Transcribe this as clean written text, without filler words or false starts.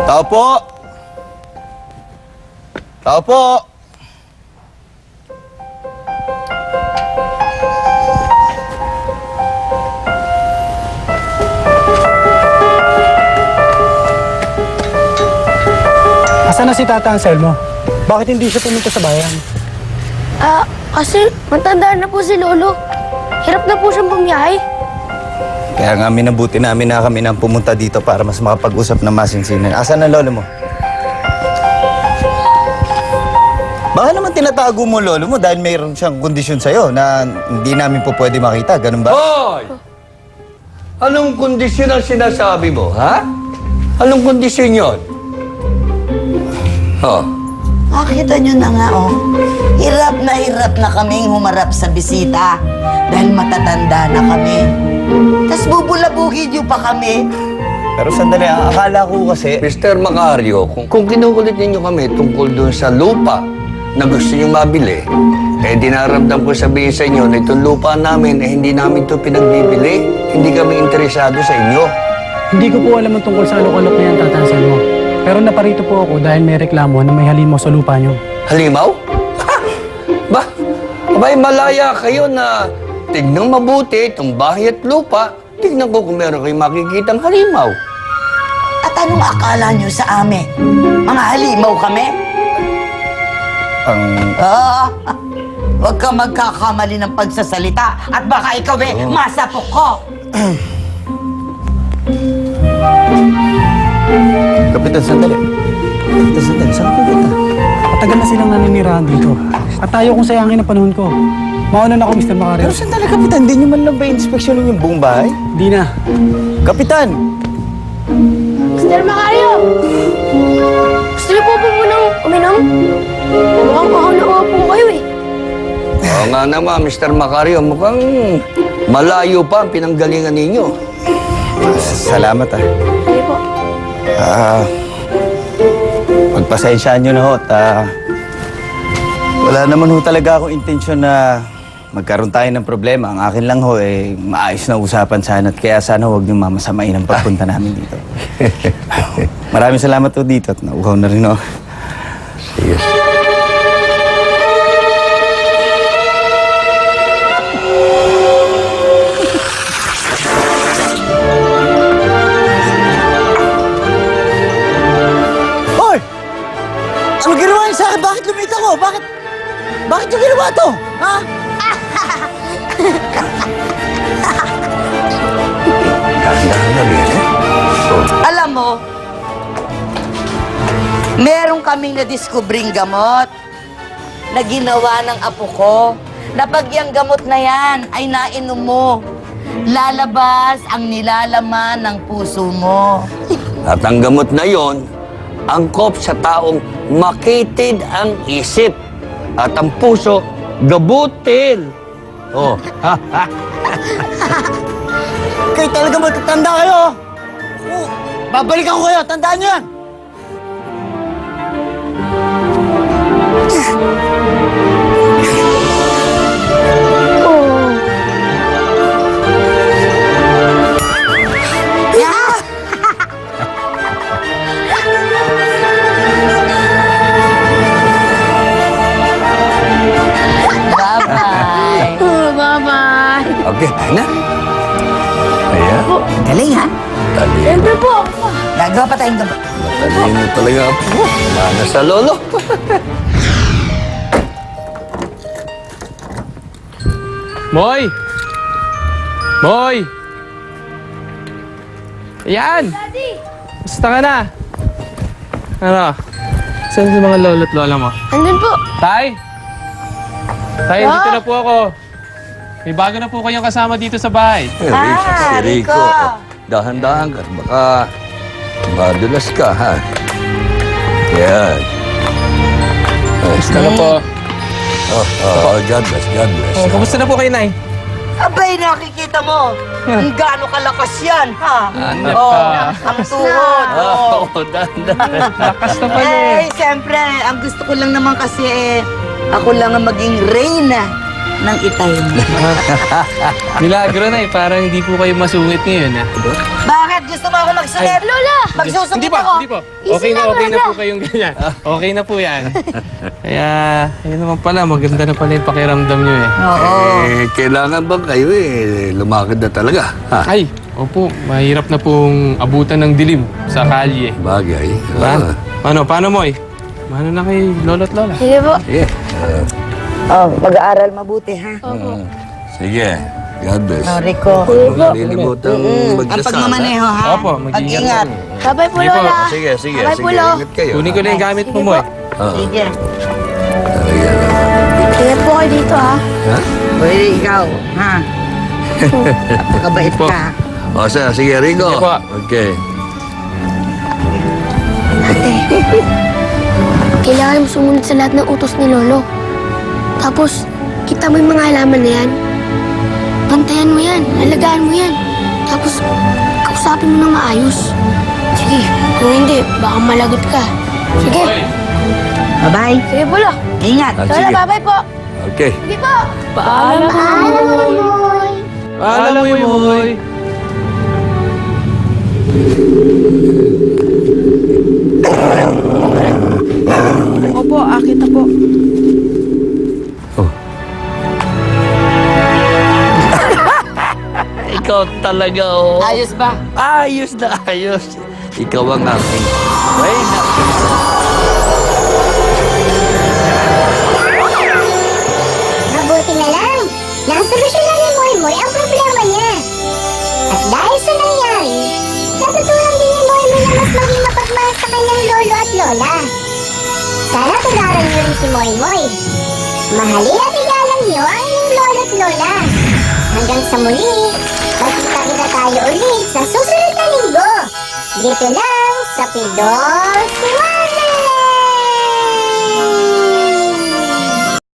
Tao po! Tao po! Asan na si Tata Anselmo? Bakit hindi siya pumunta sa bayan? Kasi matanda na po si Lolo. Hirap na po siyang bumiyahe. Kaya nga minabuti namin na kami nang pumunta dito para mas makapag-usap ng masinsinan. Asan ang lolo mo? Baka naman tinatago mo lolo mo dahil mayroon siyang kondisyon sa'yo na hindi namin po pwede makita. Ganun ba? Hoy! Anong kondisyon ang sinasabi mo, ha? Anong kondisyon yun? Oh. Makita nyo na nga, oh. Hirap na kaming humarap sa bisita dahil matatanda na kami. Tapos bubulabugin nyo pa kami. Pero sandali, ang akala ko kasi... Mr. Macario, kung kinukulit ninyo kami tungkol doon sa lupa na gusto nyo mabili, eh dinaramdam ko sabihin sa inyo na itong lupa namin eh hindi namin ito pinagbibili. Hindi kami interesado sa inyo. Hindi ko po alam ang tungkol sa alok-alok na yan, Tata Anselmo. Pero naparito po ako dahil may reklamo na may halimaw sa lupa niyo. Halimaw? Ba? Abay, malaya kayo na tignan mabuti itong bahay at lupa. Tignan ko kung meron kayong makikitang halimaw. At anong akala nyo sa amin? Mga halimaw kami? Huwag ka magkakamali ng pagsasalita at baka ikaw masapok ko. Kapitan, sandali. Kapitan, sandali. Saan ko kita? Matagal na silang naninirahan dito. At ayaw kong sayangin ang panahon ko. Mauna na ako, Mr. Macario. Pero sandali, Kapitan. Hindi nyo man lang ba inspeksyonin yung buong bahay? Di na. Kapitan! Mr. Macario! Gusto niyo po munang uminom? Mukhang kahulawa po kayo eh. Oo nga naman, Mr. Macario, mukhang malayo pa ang pinanggalingan ninyo. Salamat Sige po. Pagpasensyaan nyo na ho at wala naman ho talaga akong intensyon na magkaroon tayo ng problema. Ang akin lang ho maayos na usapan sana at kaya sana huwag niyong mamasamain ang pagpunta namin dito. Maraming salamat ho dito at nauhaw na rin ho. Sige. Hoy! Ano ginawa niyo sa akin? Bakit lumita ko? Bakit yung ginawa to? Ha? Dahan-dahan na rin, eh? Alam mo, meron kaming na-discovering gamot na ginawa ng apo ko. Na pag yung gamot na yan ay nainom mo, lalabas ang nilalaman ng puso mo. At ang gamot na yon, angkop sa taong makitid ang isip at ang puso gabutil. Oh, Kayo talaga matatanda kayo! Babalikan ko kayo! Tandaan niyo yan! Bye-bye. Bye-bye. okay, tayo na. Ayan, Galing, ha? talino. Siyempre po. Gagawa pa tayong gamot. Talino talaga po. Mana sa lolo. Moy! Moy! Ayan! Daddy! Basta ka na! Ano? Saan yung mga lolo't lola mo? Andun po. Tay! Tay, dito na po ako. May bago na po kayong kasama dito sa bahay. Ah, Rico. Dahan-dahan ka. Baka madulas ka, ha? Yan. Basta na po. God bless, God bless. Oh, kamusta na po kayo, Nay? Abay, nakikita mo. Ang gaano kalakas yan, ha? Ano Oh, pa? ang tuhod. Oh. Oo, dahan-dahan. Lakas na pala eh. Siyempre, ang gusto ko lang naman kasi ako lang ang maging reyna ng itay mo. Milagro na eh. Parang hindi po kayo masungit ngayon. Bakit gusto mo ako magsulit? Lola! Magsusumit Hindi po, ako. hindi po. Easy Okay na lang, po Lola. kayong ganyan. Okay na po yan. Kaya, yun naman pala, maganda na pala yung pakiramdam nyo eh. Oo. Kailangan bang kayo lumakad na talaga? Ha? Ay, opo, mahirap na pong abutan ng dilim sa kalye. Bagay. Paano mo eh? Paano na kay lolo't lola? Sige po. Yeah. Oh, mag-aaral mabuti, ha? Sige. God bless. Oh, Rico. Huwag nalilimutan Ang magdasal. pagmamaneho, ha? Opo, mag-ingat Pag-ingat. Babay po, Sige po. Lola. Sige, sige, Babay sige. po, Lo. Ingat kayo. Kunin ko na yung gamit mo Sige mo po. eh. Oo. Sige. Ayan. Ingat po kayo dito, ha? Ha? Uy, ikaw, ha? Napakabait Po. ka. O, sige, Rico. Sige po. Okay. Ate, kailangan mo sumunod sa lahat ng utos ni Lolo. Tapos, kita mo yung mga halaman na yan. Bantayan mo yan, alagaan mo yan. Tapos, kausapin mo ng maayos. Sige, kung hindi, baka malagot ka. Sige, Bye-bye. sige po, Lo. Ingat. Ah, Lola, sige. babay po. Okay. Sige po. Paalam Moy. Paalam mo Moy. Opo, akit na po. Oh. Ikaw talaga, oh. Ayos ba? Ayos na ayos. Ikaw ang aking reyna. Mabuti na lang. Nasolusyonan ni Moy ang problema niya. At dahil sa nangyari, natutunan din ni Moy na mas maging mapagmahal sa kanyang lolo at lola. Sana tugaran niyo rin si Moy. Mahalin at igalang niyo ang inyong lolo at lola. Hanggang sa muli, magkita-kita tayo ulit sa susunod na linggo. Dito lang sa Pidol